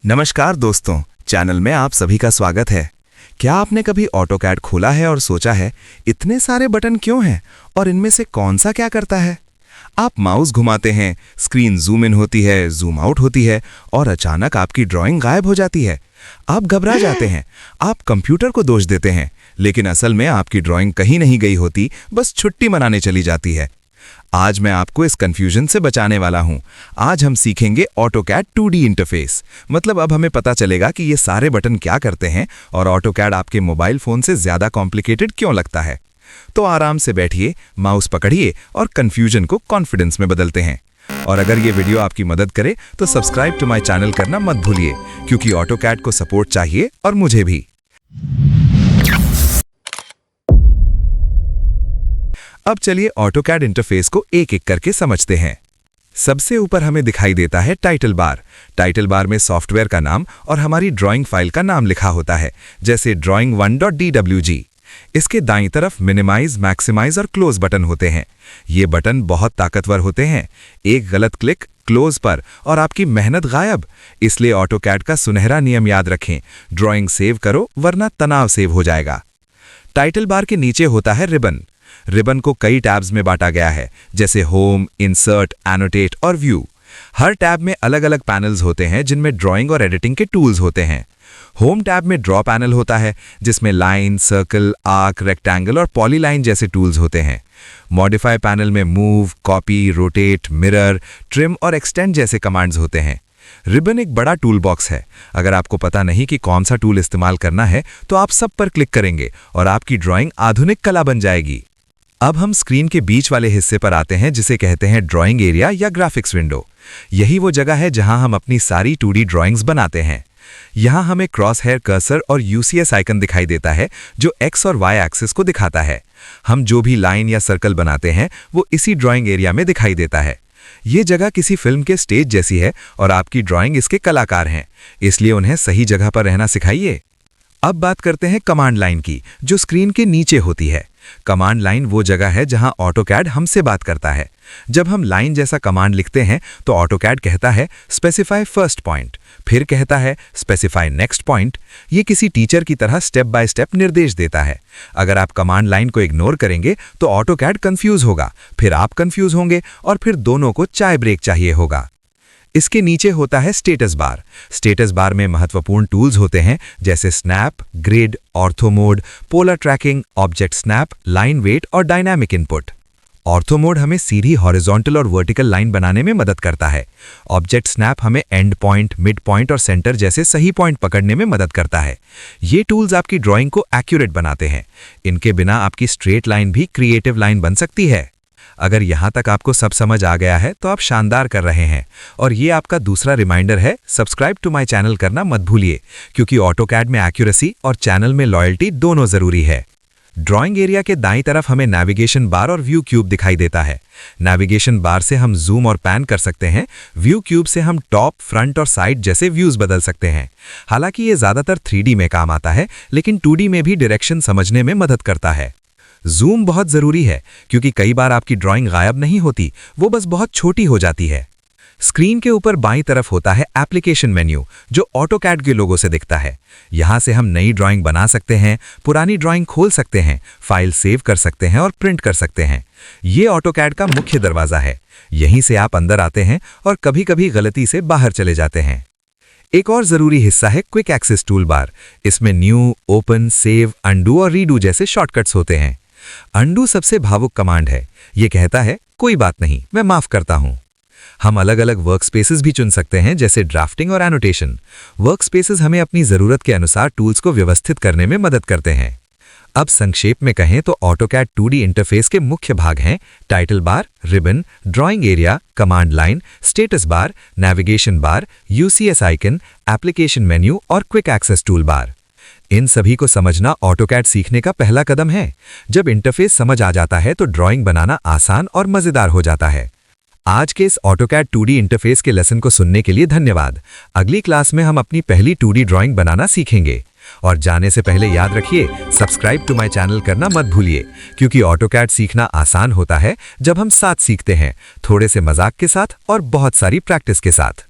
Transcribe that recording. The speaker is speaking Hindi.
नमस्कार दोस्तों, चैनल में आप सभी का स्वागत है। क्या आपने कभी ऑटोकैड खोला है और सोचा है इतने सारे बटन क्यों हैं और इनमें से कौन सा क्या करता है? आप माउस घुमाते हैं, स्क्रीन जूम इन होती है, जूम आउट होती है और अचानक आपकी ड्राइंग गायब हो जाती है। आप घबरा जाते हैं, आप कंप्यूटर को दोष देते हैं, लेकिन असल में आपकी ड्राइंग कहीं नहीं गई होती, बस छुट्टी मनाने चली जाती है। आज मैं आपको इस कंफ्यूजन से बचाने वाला हूं। आज हम सीखेंगे ऑटोकैड 2D इंटरफेस। मतलब अब हमें पता चलेगा कि ये सारे बटन क्या करते हैं और ऑटोकैड आपके मोबाइल फोन से ज्यादा कॉम्प्लिकेटेड क्यों लगता है। तो आराम से बैठिए, माउस पकड़िए और कंफ्यूजन को कॉन्फिडेंस में बदलते हैं। और अगर ये वीडियो आपकी मदद करे तो सब्सक्राइब टू माय चैनल करना मत भूलिए, क्योंकि ऑटोकैड को सपोर्ट चाहिए और मुझे भी। अब चलिए ऑटोकैड इंटरफेस को एक एक करके समझते हैं। सबसे ऊपर हमें दिखाई देता है टाइटल बार। टाइटल बार में सॉफ्टवेयर का नाम और हमारी ड्राइंग फाइल का नाम लिखा होता है, जैसे drawing1.dwg। इसके दाईं तरफ मिनिमाइज, मैक्सिमाइज और क्लोज बटन होते हैं। ये बटन बहुत ताकतवर होते हैं। एक गलत क्लिक क्लोज पर और आपकी मेहनत गायब। इसलिए ऑटोकैड का सुनहरा नियम याद रखें, ड्राइंग सेव करो वरना तनाव सेव हो जाएगा। टाइटल बार के नीचे होता है रिबन। रिबन को कई टैब्स में बांटा गया है, जैसे होम, इंसर्ट, एनोटेट और व्यू। हर टैब में अलग अलग पैनल्स होते हैं जिनमें ड्राइंग और एडिटिंग के टूल्स होते हैं। होम टैब में ड्रॉ पैनल होता है, जिसमें लाइन, सर्कल, आर्क, रेक्टेंगल और पॉलीलाइन जैसे टूल्स होते हैं। मॉडिफाई पैनल में move, copy, rotate, mirror, trim और एक्सटेंड जैसे कमांड्स होते हैं। रिबन एक बड़ा टूल बॉक्स है। अगर आपको पता नहीं कि कौन सा टूल इस्तेमाल करना है तो आप सब पर क्लिक करेंगे और आपकी ड्राइंग आधुनिक कला बन जाएगी। अब हम स्क्रीन के बीच वाले हिस्से पर आते हैं, जिसे कहते हैं ड्राइंग एरिया या ग्राफिक्स विंडो। यही वो जगह है जहां हम अपनी सारी 2D ड्राइंग्स बनाते हैं। यहां हमें क्रॉस हेयर कर्सर और यूसीएस आइकन दिखाई देता है, जो एक्स और वाई एक्सिस को दिखाता है। हम जो भी लाइन या सर्कल बनाते हैं वो इसी ड्राइंग एरिया में दिखाई देता है। ये जगह किसी फिल्म के स्टेज जैसी है और आपकी ड्राइंग इसके कलाकार हैं, इसलिए उन्हें सही जगह पर रहना सिखाइए। अब बात करते हैं कमांड लाइन की, जो स्क्रीन के नीचे होती है। कमांड लाइन वो जगह है जहां ऑटोकैड हमसे बात करता है। जब हम लाइन जैसा कमांड लिखते हैं तो ऑटोकैड कहता है स्पेसिफाई फर्स्ट पॉइंट, फिर कहता है स्पेसिफाई नेक्स्ट पॉइंट। ये किसी टीचर की तरह स्टेप बाय स्टेप निर्देश देता है। अगर आप कमांड लाइन को इग्नोर करेंगे तो ऑटोकैड कंफ्यूज होगा, फिर आप कंफ्यूज होंगे और फिर दोनों को चाय ब्रेक चाहिए होगा। इसके नीचे होता है स्टेटस बार। स्टेटस बार में महत्वपूर्ण टूल्स होते हैं, जैसे snap, grid, ortho mode, polar tracking, object snap, line weight और डायनामिक इनपुट। ऑर्थो मोड हमें सीधी हॉरिजॉन्टल और वर्टिकल लाइन बनाने में मदद करता है। ऑब्जेक्ट स्नैप हमें एंड पॉइंट, मिड पॉइंट और सेंटर जैसे सही पॉइंट पकड़ने में मदद करता है। ये टूल्स आपकी ड्राइंग को एक्यूरेट बनाते हैं। इनके बिना आपकी स्ट्रेट लाइन भी क्रिएटिव लाइन बन सकती है। अगर यहाँ तक आपको सब समझ आ गया है तो आप शानदार कर रहे हैं। और ये आपका दूसरा रिमाइंडर है, सब्सक्राइब टू माय चैनल करना मत भूलिए, क्योंकि ऑटोकैड में एक्यूरेसी और चैनल में लॉयल्टी दोनों जरूरी है। ड्राइंग एरिया के दाईं तरफ हमें नेविगेशन बार और व्यू क्यूब दिखाई देता है। नेविगेशन बार से हम जूम और पैन कर सकते हैं। व्यू क्यूब से हम टॉप, फ्रंट और साइड जैसे व्यूज बदल सकते हैं। हालांकि ये ज्यादातर 3D में काम आता है, लेकिन 2D में भी डायरेक्शन समझने में मदद करता है। जूम बहुत जरूरी है, क्योंकि कई बार आपकी ड्राइंग गायब नहीं होती, वो बस बहुत छोटी हो जाती है। स्क्रीन के ऊपर बाईं तरफ होता है एप्लीकेशन मेन्यू, जो ऑटोकैड के लोगो से दिखता है। यहां से हम नई ड्राइंग बना सकते हैं, पुरानी ड्राइंग खोल सकते हैं, फाइल सेव कर सकते हैं और प्रिंट कर सकते हैं। ये ऑटोकैड का मुख्य दरवाजा है। यहीं से आप अंदर आते हैं और कभी-कभी गलती से बाहर चले जाते हैं। एक और जरूरी हिस्सा है क्विक एक्सेस टूल बार। इसमें न्यू, ओपन, सेव, अंडू और रीडू जैसे शॉर्टकट्स होते हैं। अंडू सबसे भावुक कमांड है। यह कहता है कोई बात नहीं, मैं माफ करता हूं। हम अलग अलग वर्कस्पेसेस भी चुन सकते हैं, जैसे ड्राफ्टिंग और एनोटेशन। वर्कस्पेसेस हमें अपनी जरूरत के अनुसार टूल्स को व्यवस्थित करने में मदद करते हैं। अब संक्षेप में कहें तो ऑटोकैड 2D इंटरफेस के मुख्य भाग हैं title bar, ribbon, drawing area, command line, status bar, navigation bar, UCS icon, application menu और क्विक एक्सेस टूल बार। इन सभी को समझना ऑटोकैड सीखने का पहला कदम है। जब इंटरफेस समझ आ जाता है तो ड्राइंग बनाना आसान और मजेदार हो जाता है। आज के इस ऑटोकैड 2D इंटरफेस के लेसन को सुनने के लिए धन्यवाद। अगली क्लास में हम अपनी पहली 2D ड्राइंग बनाना सीखेंगे। और जाने से पहले याद रखिए, सब्सक्राइब टू माय चैनल करना मत भूलिए, क्योंकि ऑटोकैड सीखना आसान होता है जब हम साथ सीखते हैं, थोड़े से मजाक के साथ और बहुत सारी प्रैक्टिस के साथ।